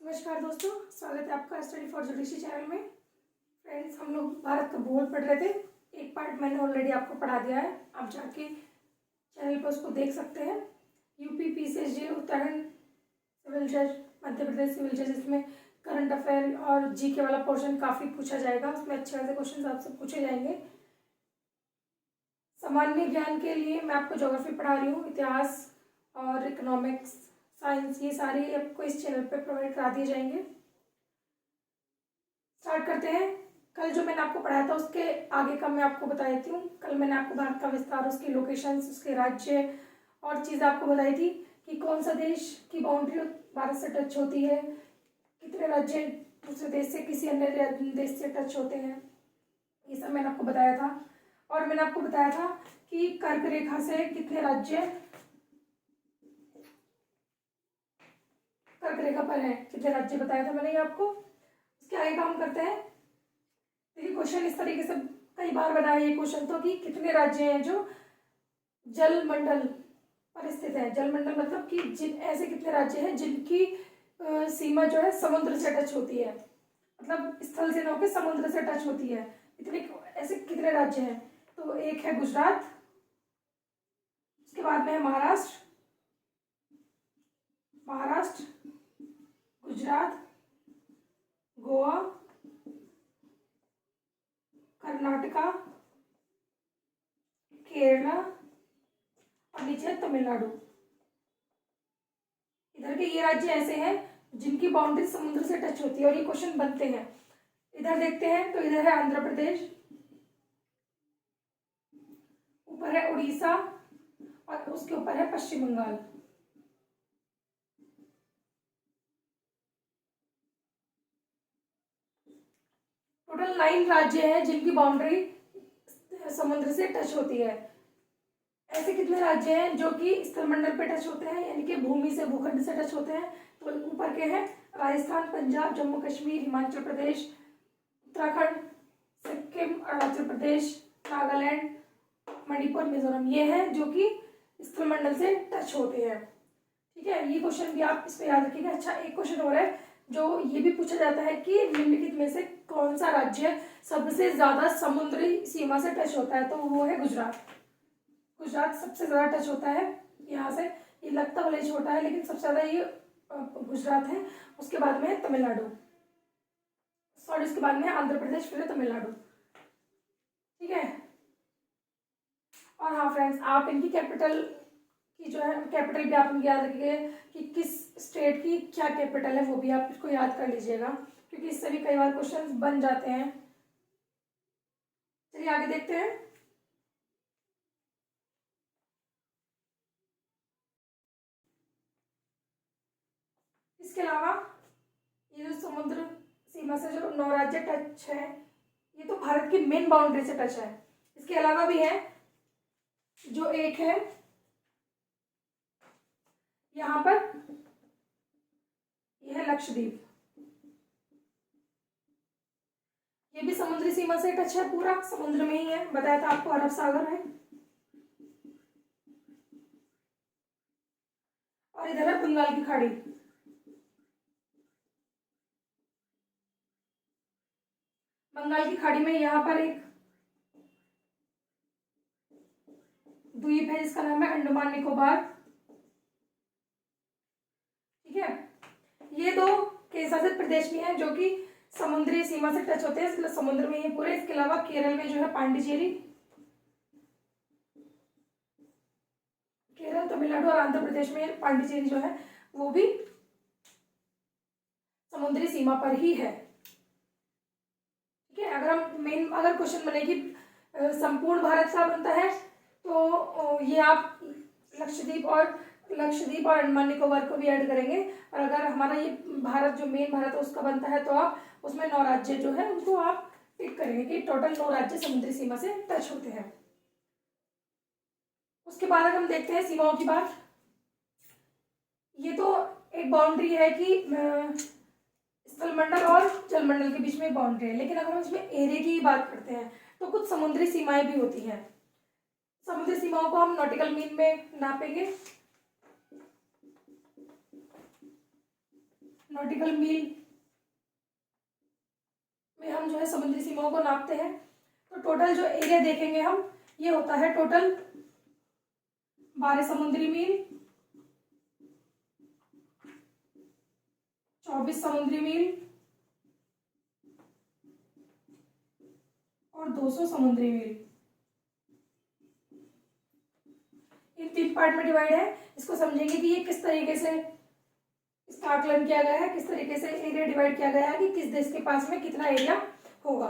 नमस्कार दोस्तों, स्वागत है आपका स्टडी फॉर जुडिशरी चैनल में। फ्रेंड्स, हम लोग भारत का भूगोल पढ़ रहे थे। एक पार्ट मैंने ऑलरेडी आपको पढ़ा दिया है, आप जाके चैनल पर उसको देख सकते हैं। यूपी पीसीएसजे, उत्तराखंड सिविल जज, मध्य प्रदेश सिविल जज, इसमें करंट अफेयर और जीके वाला पोर्शन काफ़ी पूछा जाएगा। उसमें अच्छे खासे क्वेश्चन आपसे पूछे जाएंगे। सामान्य ज्ञान के लिए मैं आपको ज्योग्राफी पढ़ा रही हूँ, इतिहास और इकोनॉमिक्स, साइंस, ये सारी आपको इस चैनल पे प्रोवाइड करा दिए जाएंगे। स्टार्ट करते हैं। कल जो मैंने आपको पढ़ाया था उसके आगे का मैं आपको बता देती हूँ। कल मैंने आपको भारत का विस्तार, उसकी लोकेशंस, उसके राज्य और चीज़ आपको बताई थी कि कौन सा देश की बाउंड्री भारत से टच होती है, कितने राज्य दूसरे देश से, किसी अन्य देश से टच होते हैं, ये सब मैंने आपको बताया था। और मैंने आपको बताया था कि कर्क रेखा से कितने राज्य कर्क रेखा पर है, कितने राज्य बताया था मैंने ये आपको। उसके आगे काम करते हैं। देखिए, क्वेश्चन इस तरीके से कई बार बनाया ये क्वेश्चन तो कि कितने राज्य हैं जो जल मंडल पर स्थित है। जल मंडल मतलब कि ऐसे कितने राज्य हैं जिनकी सीमा जो है समुद्र से टच होती है, मतलब स्थल से न होकर समुद्र से टच होती है। इतने ऐसे कितने राज्य हैं? तो एक है गुजरात, उसके बाद में है महाराष्ट्र, गुजरात, गोवा, कर्नाटका, केरला और नीचे तमिलनाडु। इधर के ये राज्य ऐसे हैं जिनकी बाउंड्री समुद्र से टच होती है और ये क्वेश्चन बनते हैं। इधर देखते हैं तो इधर है आंध्र प्रदेश, ऊपर है उड़ीसा और उसके ऊपर है पश्चिम बंगाल। टोटल 9 राज्य हैं जिनकी बाउंड्री समुद्र से टच होती है। ऐसे कितने राज्य हैं जो कि स्थलमंडल पे टच होते हैं, यानी कि भूमि से, भूखंड से टच होते हैं? तो ऊपर के हैं राजस्थान, पंजाब, जम्मू कश्मीर, हिमाचल प्रदेश, उत्तराखंड, सिक्किम, अरुणाचल प्रदेश, नागालैंड, मणिपुर, मिजोरम। ये हैं जो कि स्थलमंडल से टच होते हैं। ठीक है, ये क्वेश्चन भी आप इस पे याद रखिएगा। अच्छा, एक क्वेश्चन और है जो ये भी पूछा जाता है कि निम्नलिखित में से कौन सा राज्य सबसे ज्यादा समुद्री सीमा से टच होता है? तो वो है गुजरात। गुजरात सबसे ज्यादा टच होता है यहाँ से। ये लगता भले छोटा है लेकिन सबसे ज्यादा ये गुजरात है। उसके बाद में है तमिलनाडु, सॉरी, उसके बाद में है आंध्र प्रदेश, फिर है तमिलनाडु। ठीक है। और हाँ फ्रेंड्स, आप इनकी कैपिटल की जो है, कैपिटल भी आप याद रखिए कि किस स्टेट की क्या कैपिटल है, वो भी आप इसको याद कर लीजिएगा, क्योंकि इससे भी कई बार क्वेश्चंस बन जाते हैं। चलिए आगे देखते हैं। इसके अलावा ये जो समुद्र सीमा से जो 9 राज्य टच है, ये तो भारत की मेन बाउंड्री से टच है। इसके अलावा भी है, जो एक है यहाँ पर, यह है लक्षद्वीप। ये भी समुद्री सीमा से टच है, पूरा समुद्र में ही है, बताया था आपको, अरब सागर है। और इधर है बंगाल की खाड़ी। बंगाल की खाड़ी में यहाँ पर एक द्वीप है जिसका नाम है अंडमान निकोबार। ठीक है, ये दो केंद्र शासित प्रदेश भी हैं जो कि समुद्री सीमा से टच होते हैं, समुद्र में ही पूरे। इसके अलावा केरल में जो है पांडिचेरी, केरल, तमिलनाडु और आंध्र प्रदेश में पांडिचेरी जो है वो भी समुद्री सीमा पर ही है। ठीक है, अगर क्वेश्चन बने कि संपूर्ण भारत का बनता है तो ये आप लक्षद्वीप और अंडमान निकोबार को भी ऐड करेंगे। और अगर हमारा ये भारत जो मेन भारत है उसका बनता है तो आप उसमें 9 राज्य जो है उनको आप टिक करेंगे कि टोटल 9 राज्य समुद्री सीमा से टच होते हैं। उसके बाद अगर हम देखते हैं सीमाओं की बात, ये तो एक बाउंड्री है कि स्थलमंडल और जलमंडल के बीच में बाउंड्री है, लेकिन अगर हम इसमें एरिया की बात करते हैं तो कुछ समुद्री सीमाएं भी होती हैं। समुद्री सीमाओं को हम नॉटिकल मील में नापेंगे। नॉटिकल मील में हम जो है समुद्री सीमाओं को नापते हैं। तो टोटल जो एरिया देखेंगे हम, ये होता है टोटल 12 समुद्री मील, 24 समुद्री मील और 200 समुद्री मील। इन 3 पार्ट में डिवाइड है। इसको समझेंगे कि ये किस तरीके से इसका आकलन किया गया है, किस तरीके से एरिया डिवाइड किया गया है कि किस देश के पास में कितना एरिया होगा।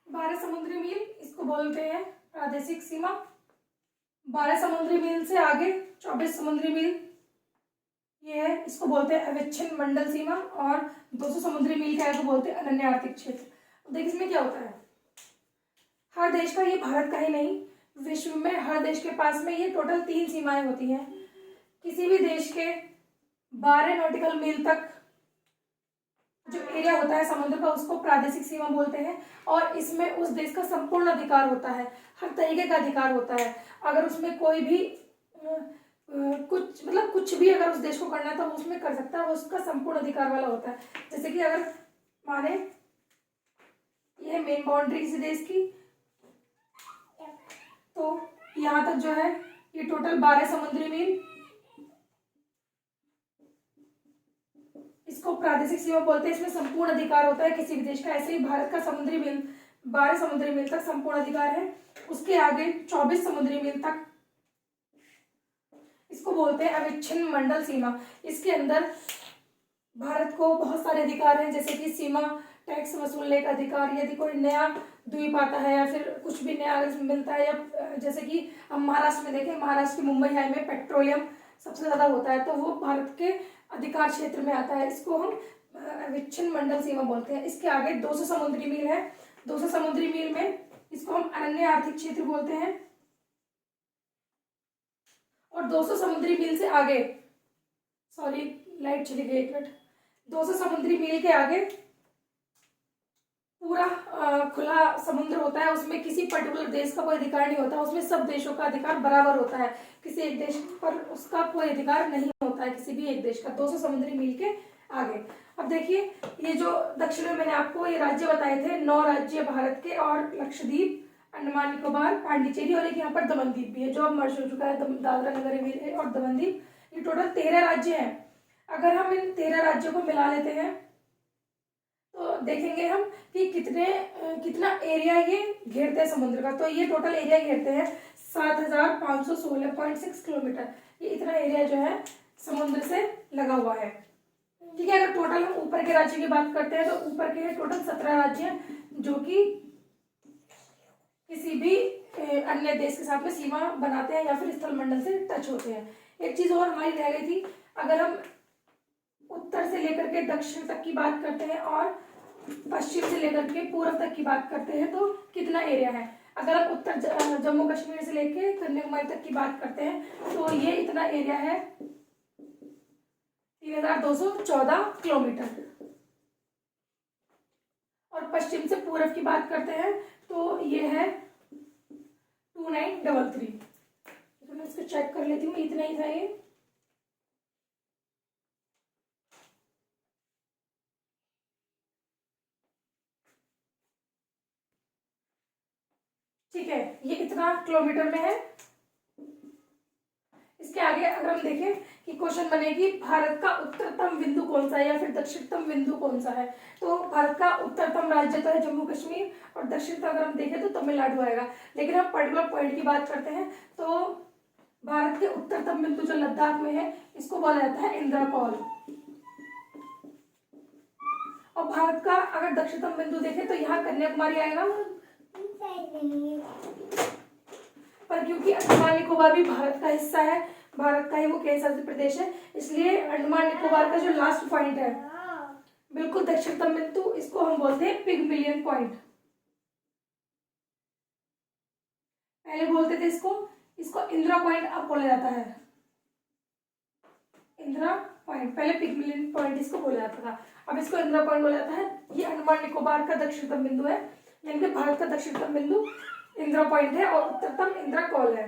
12 समुद्री मील इसको बोलते हैं प्रादेशिक सीमा। 12 समुद्री मील से आगे 24 समुद्री मील ये है, इसको बोलते हैं अविच्छिन्न मंडल सीमा। और 200 समुद्री मील का है तो बोलते हैं अनन्य आर्थिक क्षेत्र। तो देखिए इसमें क्या होता है, हर देश का, ये भारत का ही नहीं, विश्व में हर देश के पास में ये टोटल 3 सीमाएं होती हैं। किसी भी देश के 12 नॉटिकल मील तक जो एरिया होता है समुद्र का, उसको प्रादेशिक सीमा बोलते हैं। और इसमें उस देश का संपूर्ण अधिकार होता है, हर तरीके का अधिकार होता है। अगर उसमें कोई भी कुछ भी अगर उस देश को करना है तो उसमें कर सकता है, वो उसका संपूर्ण अधिकार वाला होता है। जैसे कि अगर माने यह मेन बाउंड्री किसी देश की, तो यहाँ तक जो है ये टोटल 12 समुद्री मील, इसको प्रादेशिक सीमा बोलते हैं। इसमें संपूर्ण अधिकार होता है किसी भी देश का। ऐसे ही भारत का समुद्री मील 12 समुद्री मील तक संपूर्ण अधिकार है। उसके आगे 24 समुद्री मील तक इसको बोलते हैं अविच्छिन्न मंडल सीमा। इसके अंदर भारत को बहुत सारे अधिकार हैं, जैसे कि सीमा टैक्स वसूलने का अधिकार, यदि कोई नया द्वीप आता है या फिर कुछ भी नया मिलता है, या जैसे कि हम महाराष्ट्र में देखें, महाराष्ट्र की मुंबई हाई में पेट्रोलियम सबसे ज़्यादा होता है, तो वो भारत के अधिकार क्षेत्र में आता है। इसको हम अविच्छिन्न मंडल सीमा बोलते हैं। इसके आगे 200 समुद्री मील है। 200 समुद्री मील में इसको हम अनन्य आर्थिक क्षेत्र बोलते हैं। और 200 समुद्री मील से आगे, सॉरी लाइट चली गई, 1 मिनट। 200 समुद्री मील के आगे पूरा खुला समुद्र होता है, उसमें किसी पर्टिकुलर देश का कोई अधिकार नहीं होता, उसमें सब देशों का अधिकार बराबर होता है, किसी एक देश पर उसका कोई अधिकार नहीं होता है, किसी भी एक देश का। 200 समुद्री मील के आगे। अब देखिए, ये जो दक्षिण में मैंने आपको ये राज्य बताए थे, 9 राज्य भारत के, और लक्षद्वीप, अंडमान निकोबार, पांडिचेरी और एक यहाँ पर दमनदीप भी है जो अब मर्ज हो चुका है, दादरा नगर हवेली और दमनदीप। ये टोटल 13 राज्य हैं। अगर हम इन 13 राज्यों को मिला लेते हैं तो देखेंगे हम कि कितना एरिया ये घेरते हैं समुद्र का। तो ये टोटल एरिया घेरते हैं 7516.6 किलोमीटर। ये इतना एरिया जो है समुद्र से लगा हुआ है। ठीक है, अगर टोटल हम ऊपर के राज्य की बात करते हैं तो ऊपर के टोटल 17 राज्य हैं जो कि किसी भी अन्य देश के साथ में सीमा बनाते हैं या फिर स्थल मंडल से टच होते हैं। एक चीज और हमारी रह गई थी, अगर हम उत्तर से लेकर के दक्षिण तक की बात करते हैं और पश्चिम से लेकर के पूर्व तक की बात करते हैं तो कितना एरिया है। अगर हम उत्तर जम्मू कश्मीर से लेकर कन्याकुमारी तक की बात करते हैं तो ये इतना एरिया है 3214 किलोमीटर। और पश्चिम से पूर्व की बात करते हैं तो ये है 2933। तो मैं इसको चेक कर लेती हूँ, इतना ही था ये। ठीक है, ये इतना किलोमीटर में है। इसके आगे अगर हम देखें कि क्वेश्चन बने कि भारत का उत्तरतम बिंदु कौन सा है या फिर दक्षिणतम बिंदु कौन सा है, तो भारत का उत्तरतम राज्य तो है जम्मू कश्मीर और दक्षिणतम अगर हम देखें तो तमिलनाडु आएगा। लेकिन हम पर्टिकुलर पॉइंट की बात करते हैं तो भारत के उत्तरतम बिंदु जो लद्दाख में है इसको बोला जाता है इंद्रकौल। और भारत का अगर दक्षिणतम बिंदु देखें तो यहाँ कन्याकुमारी आएगा, पर क्योंकि अंडमान निकोबार भी भारत का हिस्सा है, भारत का ही वो केंद्र शासित प्रदेश है, इसलिए अंडमान निकोबार का जो लास्ट पॉइंट है बिल्कुल दक्षिणतम बिंदु, इसको हम बोलते हैं पिगमिलियन पॉइंट। पहले बोलते थे इसको इंदिरा पॉइंट अब बोला जाता है। इंदिरा पॉइंट, पहले पिगमिलियन पॉइंट इसको बोला जाता था, अब इसको इंदिरा पॉइंट बोला जाता है। ये अंडमान निकोबार का दक्षिणतम बिंदु है, यानी कि भारत का दक्षिणतम बिंदु इंदिरा पॉइंट है और उत्तरतम इंदिरा कौल है।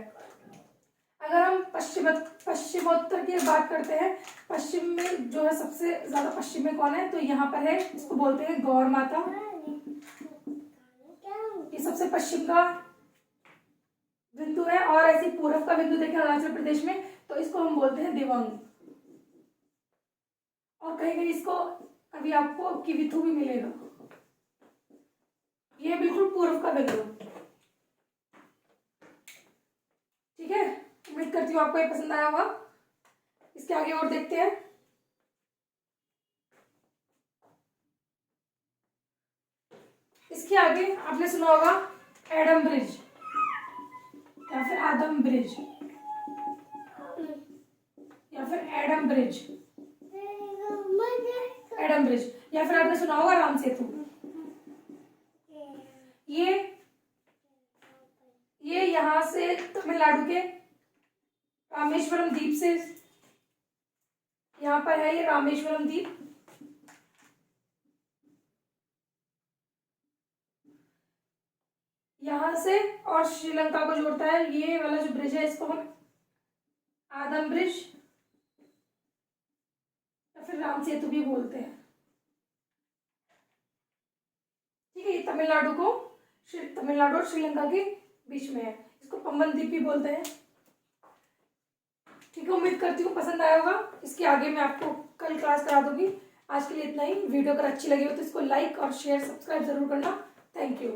अगर हम पश्चिमोत्तर की बात करते हैं, पश्चिम में जो है सबसे ज्यादा पश्चिम में कौन है, तो यहाँ पर है, इसको बोलते हैं गौर माता। ये सबसे पश्चिम का बिंदु है। और ऐसे पूर्व का बिंदु देखें अरुणाचल प्रदेश में, तो इसको हम बोलते हैं दिवंग। और कहीं कहीं इसको अभी आपको किविथु भी मिलेगा। ये बिल्कुल पूर्व का बिंदु। ठीक है, उम्मीद करती हूँ आपको ये पसंद आया होगा। इसके आगे और देखते हैं। इसके आगे आपने सुना होगा एडम ब्रिज या फिर आदम ब्रिज या फिर एडम ब्रिज, एडम ब्रिज, या फिर आपने सुना होगा राम सेतु। ये यहां से तमिलनाडु के रामेश्वरम द्वीप से, यहाँ पर है ये रामेश्वरम द्वीप। यहाँ से और श्रीलंका को जोड़ता है ये वाला जो ब्रिज है, इसको हम आदम ब्रिज या फिर राम सेतु भी बोलते हैं। ठीक है, ये तमिलनाडु और श्रीलंका के बीच में है। इसको पम्बन द्वीप भी बोलते हैं। ठीक है, उम्मीद करती हूँ पसंद आया होगा। इसके आगे मैं आपको कल क्लास करा दूंगी। आज के लिए इतना ही। वीडियो अगर अच्छी लगी हो तो इसको लाइक और शेयर सब्सक्राइब जरूर करना। Thank you.